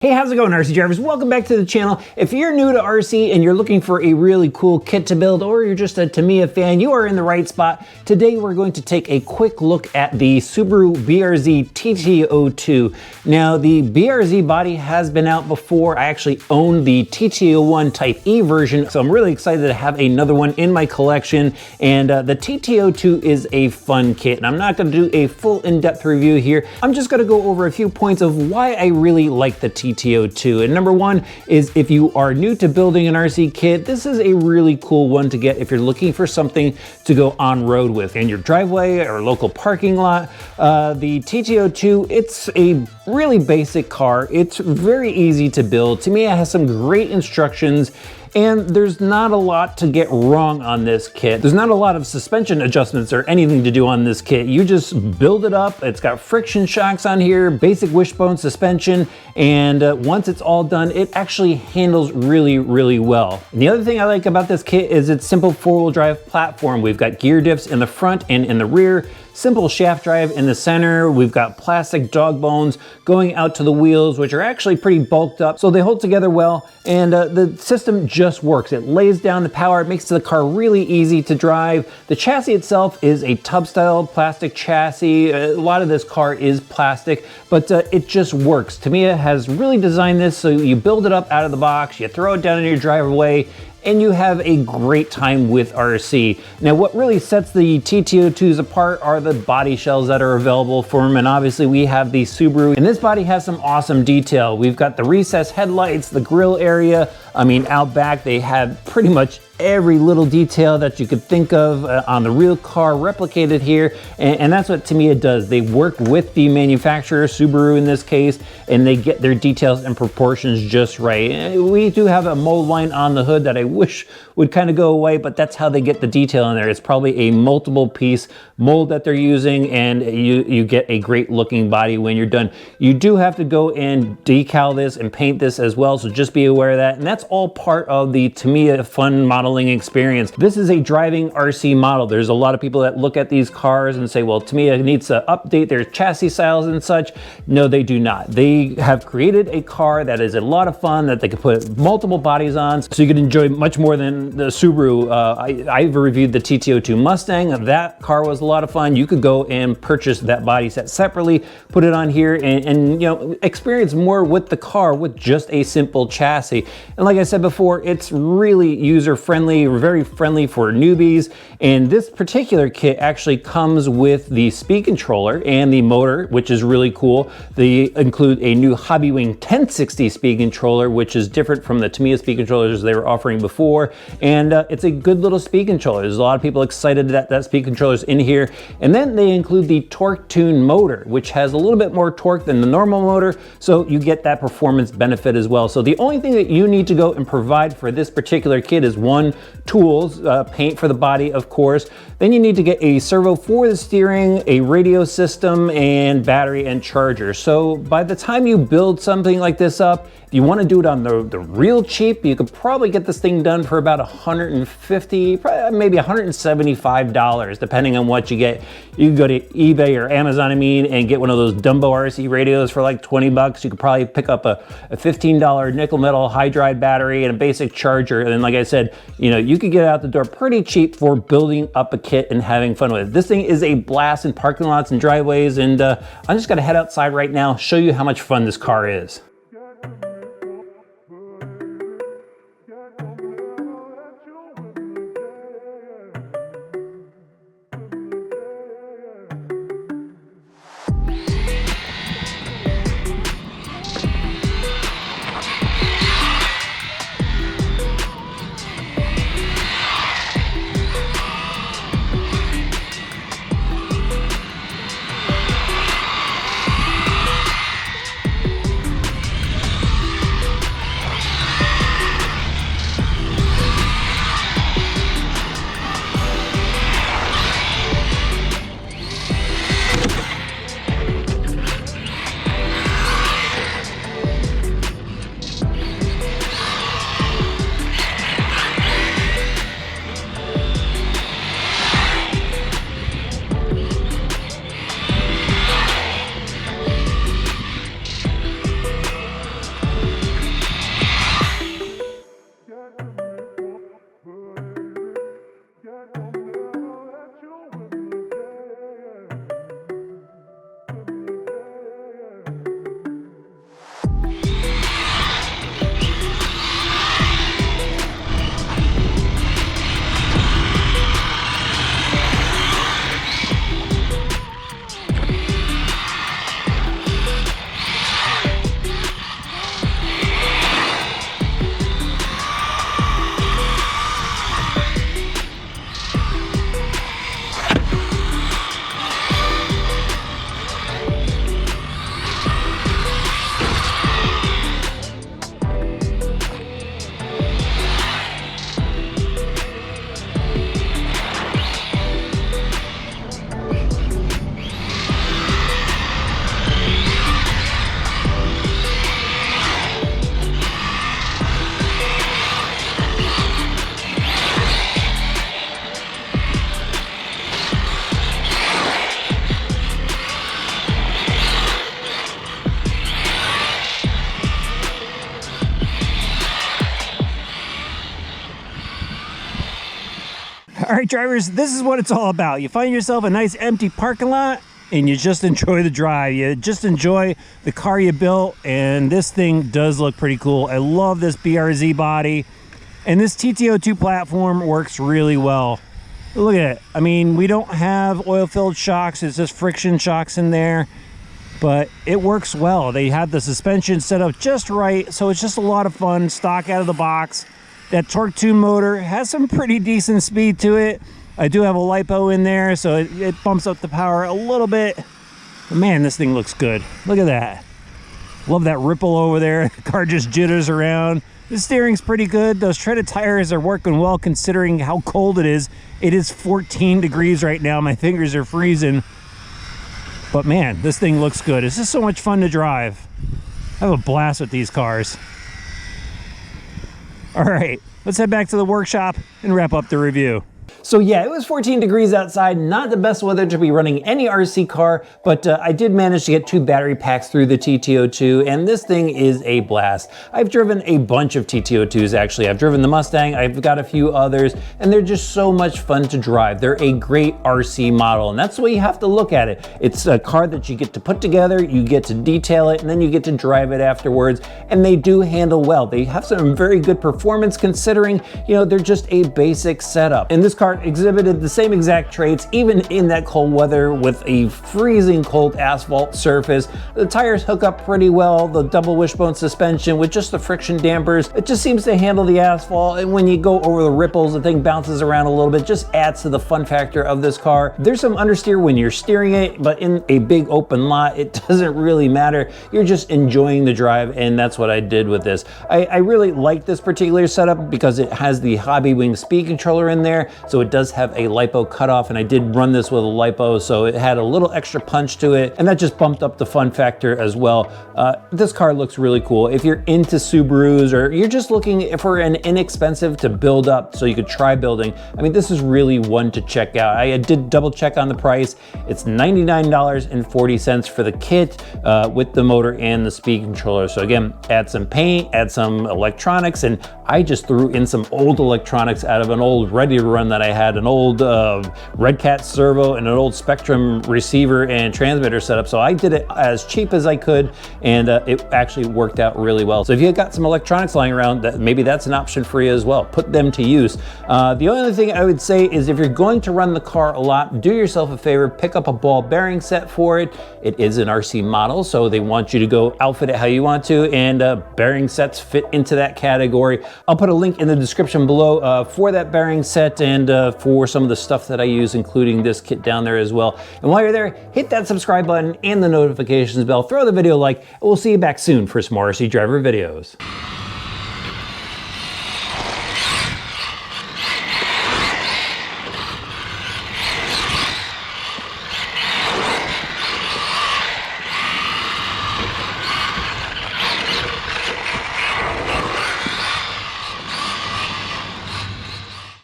Hey, how's it going, RC drivers? Welcome back to the channel. If you're new to RC and you're looking for a really cool kit to build, or you're just a Tamiya fan, you are in the right spot. Today we're going to take a quick look at the Subaru BRZ TT-02. Now, the BRZ body has been out before. I actually own the TT-01 Type E version, so I'm really excited to have another one in my collection. And the TT-02 is a fun kit, and I'm not going to do a full in-depth review here. I'm just going to go over a few points of why I really like the TT-02. And number one is, if you are new to building an RC kit, this is a really cool one to get if you're looking for something to go on road with in your driveway or local parking lot. The TT-02, it's a really basic car. It's very easy to build. To me, it has some great instructions, and there's not a lot to get wrong on this kit. There's not a lot of suspension adjustments or anything to do on this kit. You just build it up. It's got friction shocks on here, basic wishbone suspension, and once it's all done, it actually handles really, really well. And the other thing I like about this kit is its simple four-wheel drive platform. We've got gear diffs in the front and in the rear, simple shaft drive in the center. We've got plastic dog bones going out to the wheels, which are actually pretty bulked up, so they hold together well, and the system just works. It lays down the power. It makes the car really easy to drive. The chassis itself is a tub-style plastic chassis. A lot of this car is plastic, but it just works. Tamiya has really designed this so you build it up out of the box, you throw it down in your driveway, and you have a great time with RC. Now, what really sets the TT-02s apart are the body shells that are available for them, and obviously we have the Subaru, and this body has some awesome detail. We've got the recessed headlights, the grille area. I mean, out back they have pretty much every little detail that you could think of on the real car replicated here, and that's what Tamiya does. They work with the manufacturer, Subaru in this case, and they get their details and proportions just right. We do have a mold line on the hood that I wish would kind of go away, but that's how they get the detail in there. It's probably a multiple piece mold that they're using, and you get a great looking body when you're done. You do have to go and decal this and paint this as well, so just be aware of that, and that's all part of the Tamiya fun modeling experience. This is a driving RC model. There's a lot of people that look at these cars and say, well, Tamiya needs to update their chassis styles and such. No, they do not. They have created a car that is a lot of fun, that they can put multiple bodies on, so you can enjoy much more than the Subaru. I've reviewed the TT-02 Mustang. That car was a lot of fun. You could go and purchase that body set separately, put it on here, and you know, experience more with the car with just a simple chassis. And like I said before, it's really user-friendly, very friendly for newbies. And this particular kit actually comes with the speed controller and the motor, which is really cool. They include a new Hobbywing 1060 speed controller, which is different from the Tamiya speed controllers they were offering before. And it's a good little speed controller. There's a lot of people excited that that speed controller's in here. And then they include the Torque Tune motor, which has a little bit more torque than the normal motor, so you get that performance benefit as well. So the only thing that you need to go and provide for this particular kit is one, tools, paint for the body, of course. Then you need to get a servo for the steering, a radio system, and battery and charger. So by the time you build something like this up, if you want to do it on the real cheap, you could probably get this thing done for about $150, maybe $175, depending on what you get. You can go to eBay or Amazon, and get one of those Dumbo RC radios for like 20 bucks. You could probably pick up a $15 nickel metal hydride battery and a basic charger. And then, like I said, you know, you could get out the door pretty cheap for building up a kit and having fun with it. This thing is a blast in parking lots and driveways, and I'm just gonna head outside right now, show you how much fun this car is. All right, drivers, this is what it's all about. You find yourself a nice empty parking lot and you just enjoy the drive. You just enjoy the car you built, and this thing does look pretty cool. I love this BRZ body, and this TT-02 platform works really well. Look at it. I mean, we don't have oil-filled shocks. It's just friction shocks in there, but it works well. They have the suspension set up just right, so it's just a lot of fun, stock out of the box. That torque tune motor has some pretty decent speed to it. I do have a LiPo in there, so it bumps up the power a little bit. But man, this thing looks good. Look at that. Love that ripple over there. The car just jitters around. The steering's pretty good. Those treaded tires are working well considering how cold it is. It is 14 degrees right now. My fingers are freezing. But man, this thing looks good. It's just so much fun to drive. I have a blast with these cars. All right, let's head back to the workshop and wrap up the review. So yeah, it was 14 degrees outside, not the best weather to be running any RC car, but I did manage to get 2 battery packs through the TT-02, and this thing is a blast. I've driven a bunch of TT-02s actually. I've driven the Mustang, I've got a few others, and they're just so much fun to drive. They're a great RC model, and that's the way you have to look at it. It's a car that you get to put together, you get to detail it, and then you get to drive it afterwards, and they do handle well. They have some very good performance considering, you know, they're just a basic setup. And this car exhibited the same exact traits even in that cold weather with a freezing cold asphalt surface. The tires hook up pretty well, the double wishbone suspension with just the friction dampers. It just seems to handle the asphalt, and when you go over the ripples, the thing bounces around a little bit, just adds to the fun factor of this car. There's some understeer when you're steering it, but in a big open lot, it doesn't really matter. You're just enjoying the drive, and that's what I did with this. I really like this particular setup because it has the Hobbywing speed controller in there, so it does have a LiPo cutoff, and I did run this with a LiPo, so it had a little extra punch to it, and that just bumped up the fun factor as well. This car looks really cool. If you're into Subarus or you're just looking for an inexpensive to build up so you could try building, I mean, this is really one to check out. I did double check on the price. It's $99.40 for the kit with the motor and the speed controller. So again, add some paint, add some electronics, and I just threw in some old electronics out of an old ready to run that I had, an old Red Cat servo and an old Spectrum receiver and transmitter setup. So I did it as cheap as I could, and it actually worked out really well. So if you got some electronics lying around, maybe that's an option for you as well. Put them to use. The only other thing I would say is if you're going to run the car a lot, do yourself a favor, pick up a ball bearing set for it. It is an RC model, so they want you to go outfit it how you want to, and bearing sets fit into that category. I'll put a link in the description below for that bearing set and for some of the stuff that I use, including this kit down there as well. And while you're there, hit that subscribe button and the notifications bell, throw the video a like, and we'll see you back soon for some more RC driver videos.